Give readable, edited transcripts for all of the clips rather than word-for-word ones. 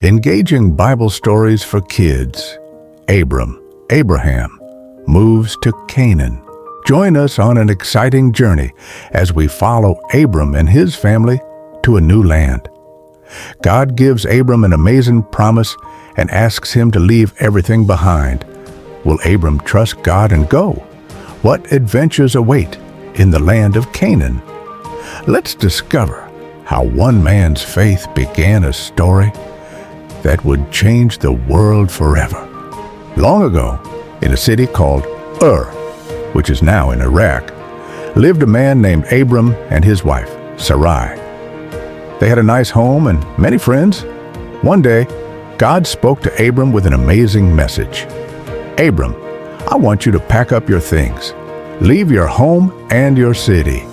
Engaging Bible stories for kids. Abraham, moves to Canaan. Join us on an exciting journey as we follow Abram and his family to a new land. God gives Abram an amazing promise and asks him to leave everything behind. Will Abram trust God and go? What adventures await in the land of Canaan? Let's discover how one man's faith began a story that would change the world forever. Long ago, in a city called which is now in Iraq, lived a man named Abram and his wife, Sarai. They had a nice home and many friends. One day, God spoke to Abram with an amazing message. Abram, I want you to pack up your things. Leave your home and your city.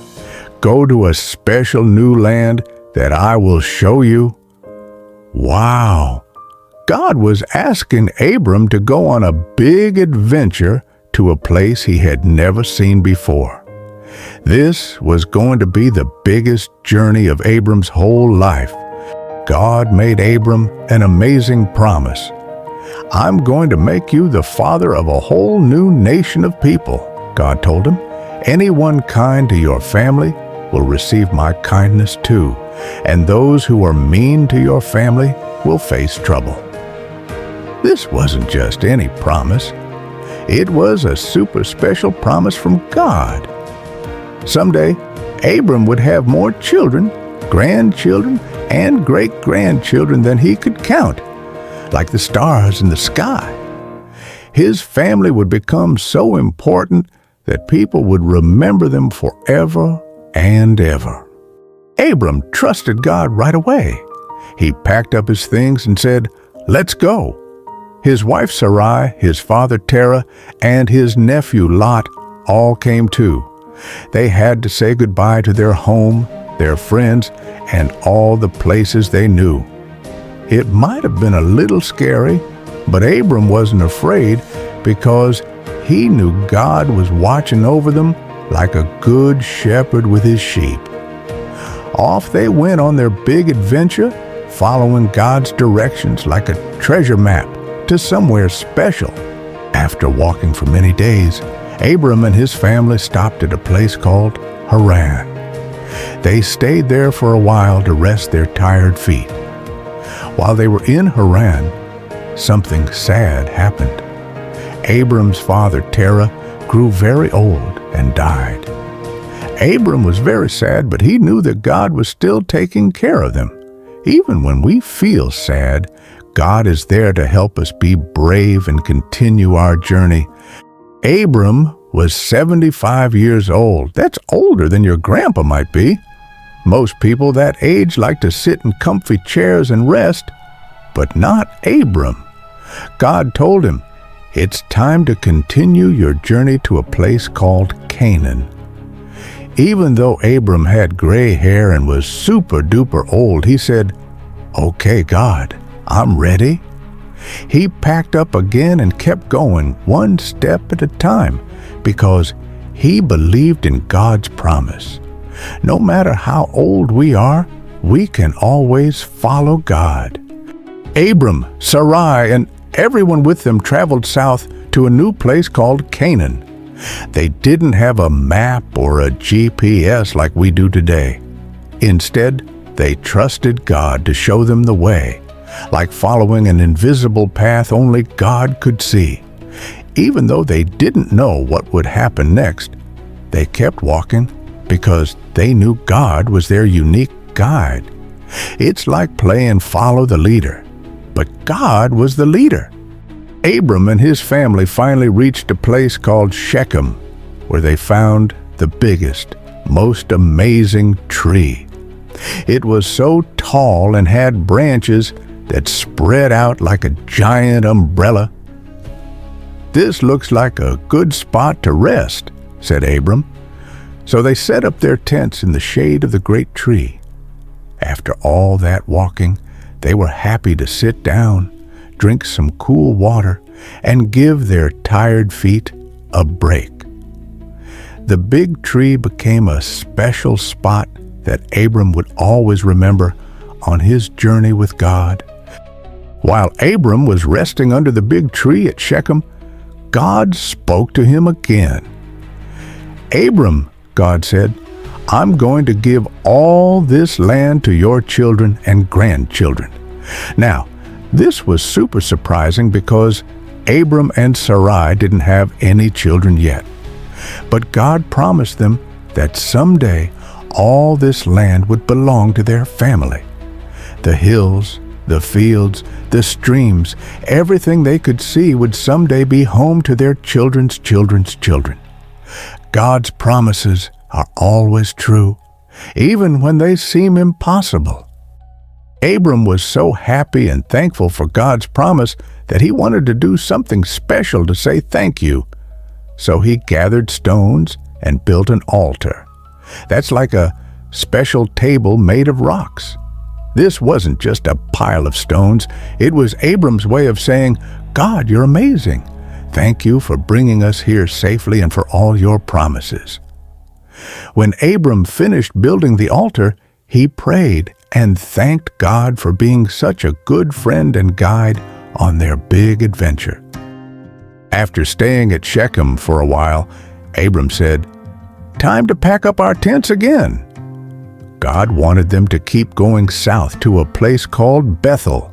Go to a special new land that I will show you. Wow! God was asking Abram to go on a big adventure to a place he had never seen before. This was going to be the biggest journey of Abram's whole life. God made Abram an amazing promise. I'm going to make you the father of a whole new nation of people, God told him. Anyone kind to your family will receive my kindness too, and those who are mean to your family will face trouble. This wasn't just any promise. It was a super special promise from God. Someday, Abram would have more children, grandchildren, and great-grandchildren than he could count, like the stars in the sky. His family would become so important that people would remember them forever and ever. Abram trusted God right away. He packed up his things and said, "Let's go." His wife Sarai, his father Terah, and his nephew Lot all came too. They had to say goodbye to their home, their friends, and all the places they knew. It might have been a little scary, but Abram wasn't afraid because he knew God was watching over them like a good shepherd with his sheep. Off they went on their big adventure, following God's directions like a treasure map to somewhere special. After walking for many days, Abram and his family stopped at a place called Haran. They stayed there for a while to rest their tired feet. While they were in Haran, something sad happened. Abram's father Terah grew very old and died. Abram was very sad, but he knew that God was still taking care of them. Even when we feel sad, God is there to help us be brave and continue our journey. Abram was 75 years old. That's older than your grandpa might be. Most people that age like to sit in comfy chairs and rest, but not Abram. God told him, it's time to continue your journey to a place called Canaan. Even though Abram had gray hair and was super duper old, he said, "Okay, God, I'm ready." He packed up again and kept going one step at a time because he believed in God's promise. No matter how old we are, we can always follow God. Abram, Sarai, and everyone with them traveled south to a new place called Canaan. They didn't have a map or a GPS like we do today. Instead, they trusted God to show them the way, like following an invisible path only God could see. Even though they didn't know what would happen next, they kept walking because they knew God was their unique guide. It's like playing follow the leader, but God was the leader. Abram and his family finally reached a place called Shechem, where they found the biggest, most amazing tree. It was so tall and had branches that spread out like a giant umbrella. "This looks like a good spot to rest," said Abram. So they set up their tents in the shade of the great tree. After all that walking, they were happy to sit down, drink some cool water, and give their tired feet a break. The big tree became a special spot that Abram would always remember on his journey with God. While Abram was resting under the big tree at Shechem, God spoke to him again. "Abram," God said, "I'm going to give all this land to your children and grandchildren." Now, this was super surprising because Abram and Sarai didn't have any children yet. But God promised them that someday all this land would belong to their family. The hills, the fields, the streams, everything they could see would someday be home to their children's children's children. God's promises are always true, even when they seem impossible. Abram was so happy and thankful for God's promise that he wanted to do something special to say thank you. So he gathered stones and built an altar. That's like a special table made of rocks. This wasn't just a pile of stones. It was Abram's way of saying, "God, you're amazing. Thank you for bringing us here safely and for all your promises." When Abram finished building the altar, he prayed and thanked God for being such a good friend and guide on their big adventure. After staying at Shechem for a while, Abram said, "Time to pack up our tents again." God wanted them to keep going south to a place called Bethel.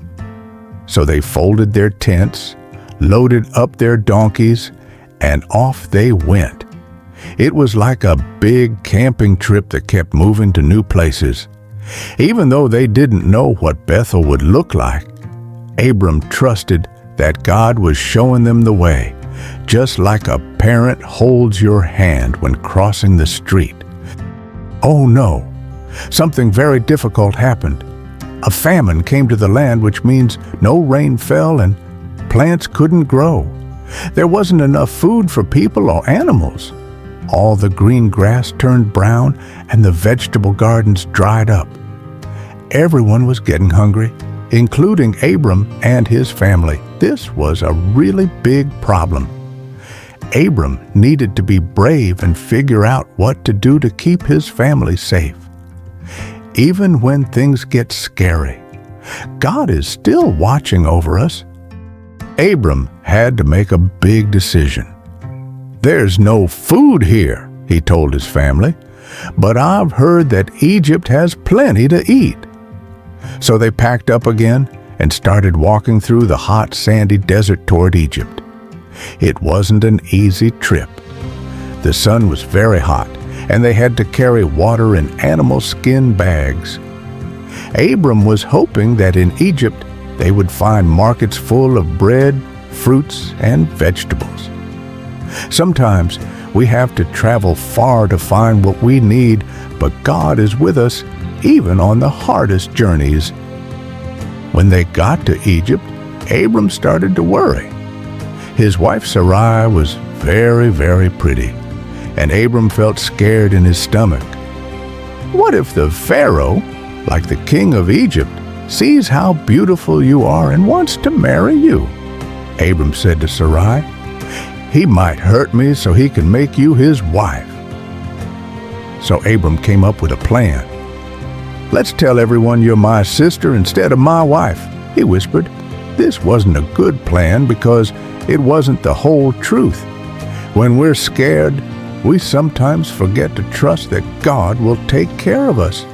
So they folded their tents, loaded up their donkeys, and off they went. It was like a big camping trip that kept moving to new places. Even though they didn't know what Bethel would look like, Abram trusted that God was showing them the way, just like a parent holds your hand when crossing the street. Oh no! Something very difficult happened. A famine came to the land, which means no rain fell and plants couldn't grow. There wasn't enough food for people or animals. All the green grass turned brown and the vegetable gardens dried up. Everyone was getting hungry, including Abram and his family. This was a really big problem. Abram needed to be brave and figure out what to do to keep his family safe. Even when things get scary, God is still watching over us. Abram had to make a big decision. "There's no food here," he told his family, "but I've heard that Egypt has plenty to eat." So they packed up again and started walking through the hot, sandy desert toward Egypt. It wasn't an easy trip. The sun was very hot, and they had to carry water in animal skin bags. Abram was hoping that in Egypt they would find markets full of bread, fruits, and vegetables. Sometimes we have to travel far to find what we need, but God is with us even on the hardest journeys. When they got to Egypt, Abram started to worry. His wife Sarai was very, very pretty, and Abram felt scared in his stomach. What if the Pharaoh, like the king of Egypt, sees how beautiful you are and wants to marry you? Abram said to Sarai, "He might hurt me so he can make you his wife." So Abram came up with a plan. "Let's tell everyone you're my sister instead of my wife," he whispered. This wasn't a good plan because it wasn't the whole truth. When we're scared, we sometimes forget to trust that God will take care of us.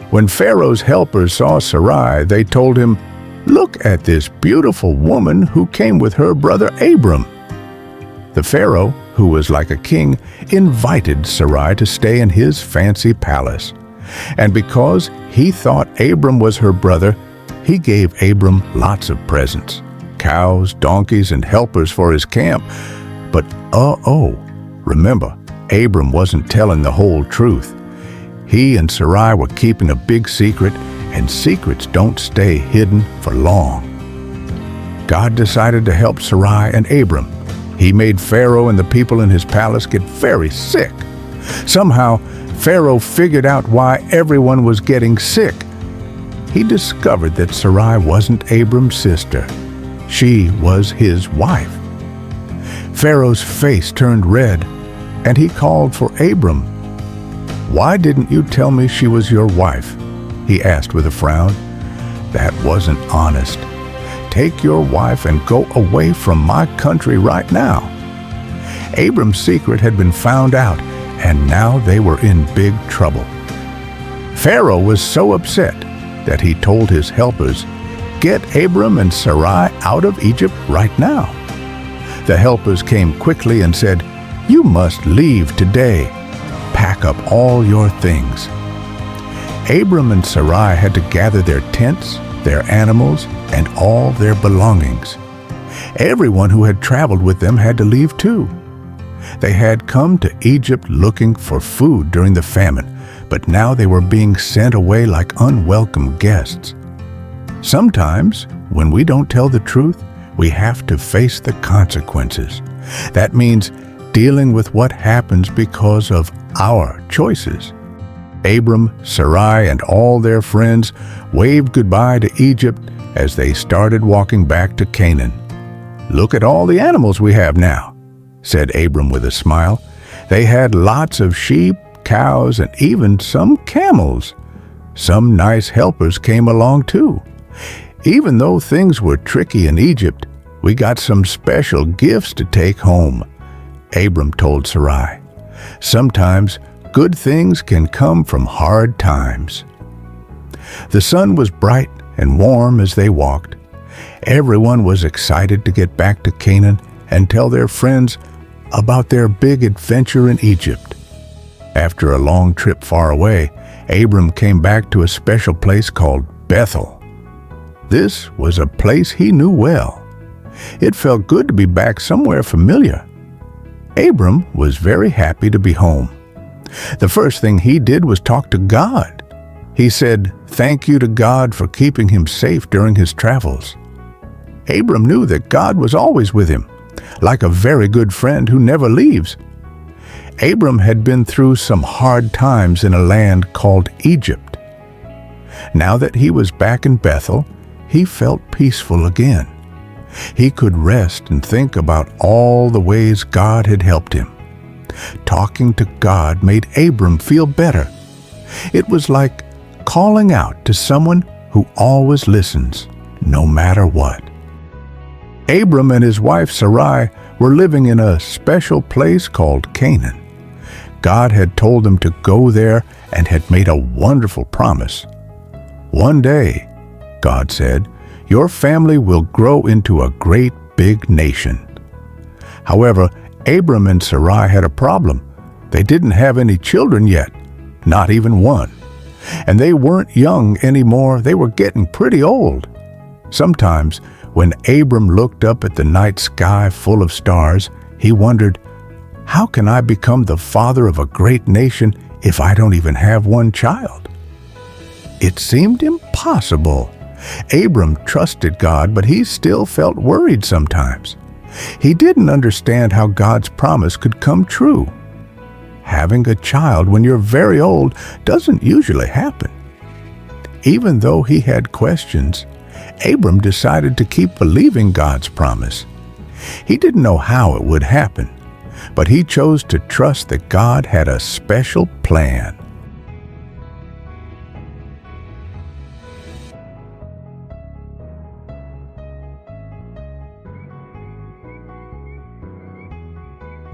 When Pharaoh's helpers saw Sarai, they told him, "Look at this beautiful woman who came with her brother Abram." The Pharaoh, who was like a king, invited Sarai to stay in his fancy palace. And because he thought Abram was her brother, he gave Abram lots of presents, cows, donkeys, and helpers for his camp. But remember, Abram wasn't telling the whole truth. He and Sarai were keeping a big secret, and secrets don't stay hidden for long. God decided to help Sarai and Abram. He made Pharaoh and the people in his palace get very sick. Somehow, Pharaoh figured out why everyone was getting sick. He discovered that Sarai wasn't Abram's sister. She was his wife. Pharaoh's face turned red, and he called for Abram. "Why didn't you tell me she was your wife?" he asked with a frown. That wasn't honest. take your wife and go away from my country right now." Abram's secret had been found out, and now they were in big trouble. Pharaoh was so upset that he told his helpers, "Get Abram and Sarai out of Egypt right now." The helpers came quickly and said, "You must leave today. Pack up all your things." Abram and Sarai had to gather their tents, their animals, and all their belongings. Everyone who had traveled with them had to leave too. They had come to Egypt looking for food during the famine, but now they were being sent away like unwelcome guests. Sometimes, when we don't tell the truth, we have to face the consequences. That means dealing with what happens because of our choices. Abram, Sarai, and all their friends waved goodbye to Egypt as they started walking back to Canaan. "Look at all the animals we have now," said Abram with a smile. They had lots of sheep, cows, and even some camels. Some nice helpers came along too. Even though things were tricky in Egypt, we got some special gifts to take home, Abram told Sarai. Sometimes good things can come from hard times. The sun was bright and warm as they walked. Everyone was excited to get back to Canaan and tell their friends about their big adventure in Egypt. After a long trip far away, Abram came back to a special place called Bethel. This was a place he knew well. It felt good to be back somewhere familiar. Abram was very happy to be home. The first thing he did was talk to God. He said thank you to God for keeping him safe during his travels. Abram knew that God was always with him, like a very good friend who never leaves. Abram had been through some hard times in a land called Egypt. Now that he was back in Bethel, he felt peaceful again. He could rest and think about all the ways God had helped him. Talking to God made Abram feel better. It was like calling out to someone who always listens, no matter what. Abram and his wife Sarai were living in a special place called Canaan. God had told them to go there and had made a wonderful promise. "One day," God said, "your family will grow into a great big nation." However, Abram and Sarai had a problem. They didn't have any children yet, not even one. And they weren't young anymore, they were getting pretty old. Sometimes, when Abram looked up at the night sky full of stars, he wondered, how can I become the father of a great nation if I don't even have one child? It seemed impossible. Abram trusted God, but he still felt worried sometimes. He didn't understand how God's promise could come true. Having a child when you're very old doesn't usually happen. Even though he had questions, Abram decided to keep believing God's promise. He didn't know how it would happen, but he chose to trust that God had a special plan.